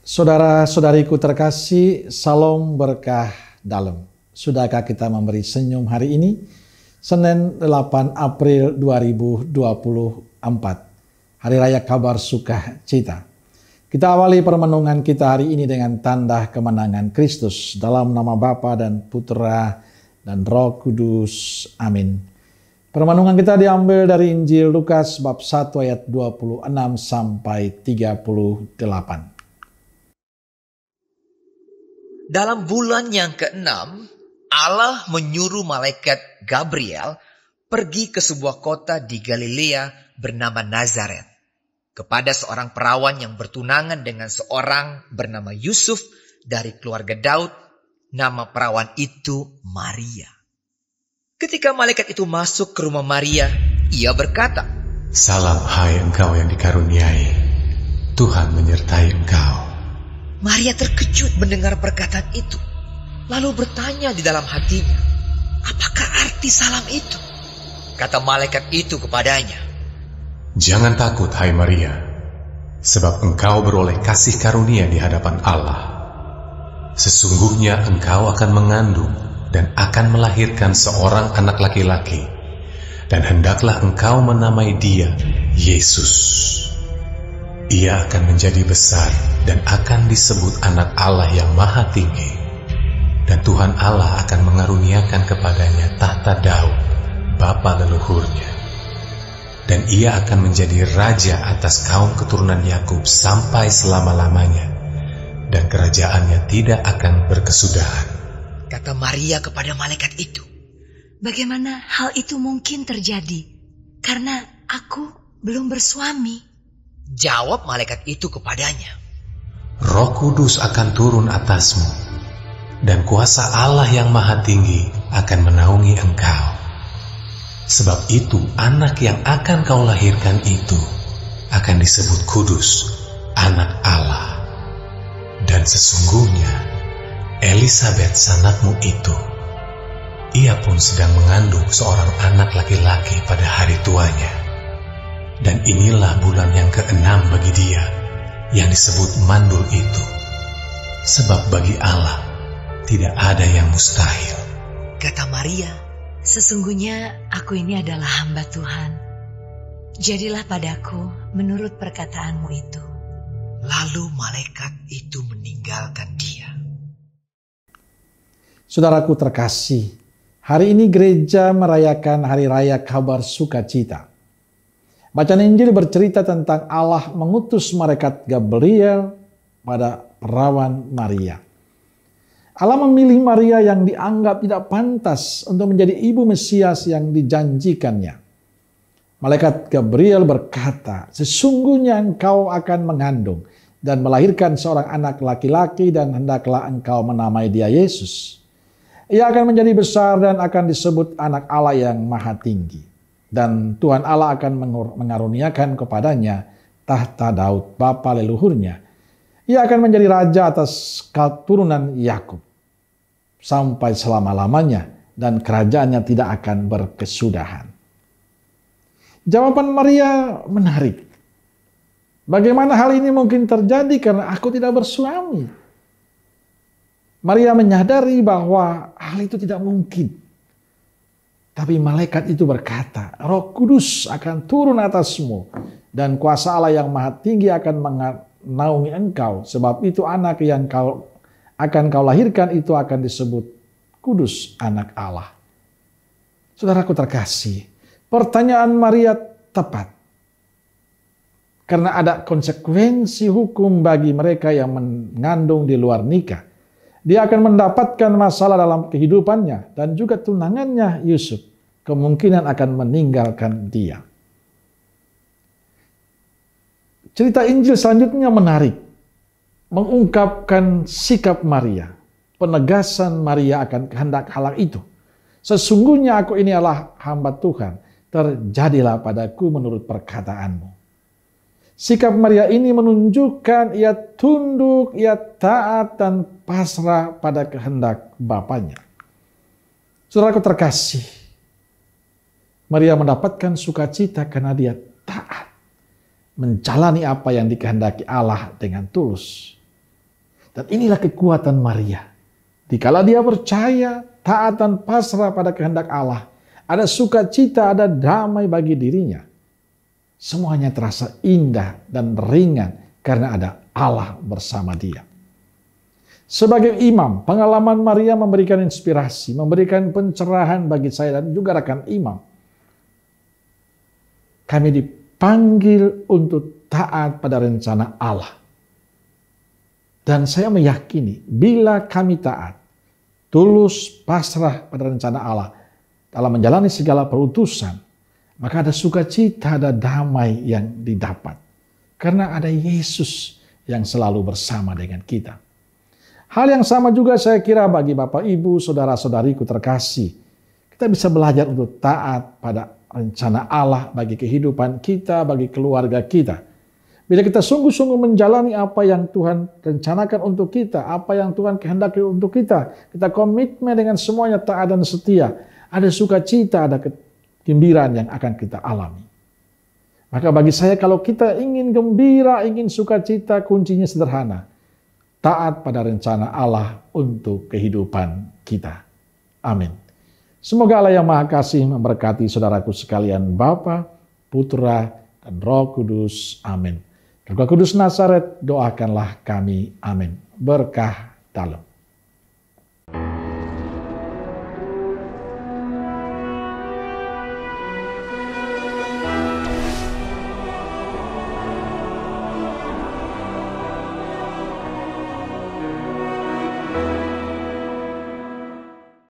Saudara-saudariku terkasih, salam berkah dalam. Sudahkah kita memberi senyum hari ini? Senin 8 April 2024, Hari Raya Kabar Sukacita. Kita awali permenungan kita hari ini dengan tanda kemenangan Kristus. Dalam nama Bapa dan Putra dan Roh Kudus. Amin. Permenungan kita diambil dari Injil Lukas bab 1 ayat 26 sampai 38. Dalam bulan yang ke-6, Allah menyuruh malaikat Gabriel pergi ke sebuah kota di Galilea bernama Nazaret, kepada seorang perawan yang bertunangan dengan seorang bernama Yusuf dari keluarga Daud. Nama perawan itu Maria. Ketika malaikat itu masuk ke rumah Maria, ia berkata, "Salam hai engkau yang dikaruniai, Tuhan menyertai engkau." Maria terkejut mendengar perkataan itu, lalu bertanya di dalam hatinya, apakah arti salam itu? Kata malaikat itu kepadanya, "Jangan takut hai Maria, sebab engkau beroleh kasih karunia di hadapan Allah. Sesungguhnya engkau akan mengandung dan akan melahirkan seorang anak laki-laki, dan hendaklah engkau menamai dia Yesus. Ia akan menjadi besar dan akan disebut anak Allah yang Maha Tinggi. Dan Tuhan Allah akan mengaruniakan kepadanya tahta Daud, bapa leluhurnya. Dan ia akan menjadi raja atas kaum keturunan Yakub sampai selama-lamanya. Dan kerajaannya tidak akan berkesudahan." Kata Maria kepada malaikat itu, "Bagaimana hal itu mungkin terjadi? Karena aku belum bersuami." Jawab malaikat itu kepadanya, "Roh Kudus akan turun atasmu, dan kuasa Allah yang Maha Tinggi akan menaungi engkau. Sebab itu anak yang akan kau lahirkan itu akan disebut kudus, anak Allah. Dan sesungguhnya Elisabet sanakmu itu, ia pun sedang mengandung seorang anak laki-laki pada hari tuanya. Dan inilah bulan yang ke-6 bagi dia yang disebut mandul itu. Sebab bagi Allah tidak ada yang mustahil." Kata Maria, "Sesungguhnya aku ini adalah hamba Tuhan. Jadilah padaku menurut perkataanmu itu." Lalu malaikat itu meninggalkan dia. Saudaraku terkasih, hari ini gereja merayakan Hari Raya Kabar Sukacita. Bacaan Injil bercerita tentang Allah mengutus malaikat Gabriel pada perawan Maria. Allah memilih Maria yang dianggap tidak pantas untuk menjadi ibu Mesias yang dijanjikannya. Malaikat Gabriel berkata, "Sesungguhnya engkau akan mengandung dan melahirkan seorang anak laki-laki dan hendaklah engkau menamai dia Yesus. Ia akan menjadi besar dan akan disebut anak Allah yang Maha Tinggi. Dan Tuhan Allah akan mengaruniakan kepadanya tahta Daud, bapa leluhurnya. Ia akan menjadi raja atas keturunan Yakub sampai selama-lamanya, dan kerajaannya tidak akan berkesudahan." Jawaban Maria menarik. Bagaimana hal ini mungkin terjadi karena aku tidak bersuami? Maria menyadari bahwa hal itu tidak mungkin. Tapi malaikat itu berkata, "Roh Kudus akan turun atasmu, dan kuasa Allah yang Maha Tinggi akan menaungi engkau. Sebab itu anak yang akan kau lahirkan itu akan disebut kudus, anak Allah." Saudaraku terkasih, pertanyaan Maria tepat. Karena ada konsekuensi hukum bagi mereka yang mengandung di luar nikah. Dia akan mendapatkan masalah dalam kehidupannya, dan juga tunangannya Yusuf kemungkinan akan meninggalkan dia. Cerita Injil selanjutnya menarik, mengungkapkan sikap Maria, penegasan Maria akan kehendak hal itu. "Sesungguhnya aku ini adalah hamba Tuhan, terjadilah padaku menurut perkataanmu." Sikap Maria ini menunjukkan ia tunduk, ia taat dan pasrah pada kehendak Bapanya. Saudaraku terkasih, Maria mendapatkan sukacita karena dia taat, menjalani apa yang dikehendaki Allah dengan tulus. Dan inilah kekuatan Maria. Dikala dia percaya, taat dan pasrah pada kehendak Allah, ada sukacita, ada damai bagi dirinya. Semuanya terasa indah dan ringan karena ada Allah bersama dia. Sebagai imam, pengalaman Maria memberikan inspirasi, memberikan pencerahan bagi saya dan juga rekan imam. Kami dipanggil untuk taat pada rencana Allah. Dan saya meyakini bila kami taat, tulus, pasrah pada rencana Allah dalam menjalani segala perutusan, maka ada sukacita, ada damai yang didapat. Karena ada Yesus yang selalu bersama dengan kita. Hal yang sama juga saya kira bagi Bapak, Ibu, saudara-saudariku terkasih. Kita bisa belajar untuk taat pada rencana Allah bagi kehidupan kita, bagi keluarga kita. Bila kita sungguh-sungguh menjalani apa yang Tuhan rencanakan untuk kita, apa yang Tuhan kehendaki untuk kita komitmen dengan semuanya taat dan setia, ada sukacita, ada kegembiraan yang akan kita alami. Maka bagi saya kalau kita ingin gembira, ingin sukacita, kuncinya sederhana. Taat pada rencana Allah untuk kehidupan kita. Amin. Semoga Allah yang Maha Kasih memberkati saudaraku sekalian, Bapa, Putra, dan Roh Kudus. Amin. Roh Kudus Nazaret, doakanlah kami. Amin. Berkah dalam.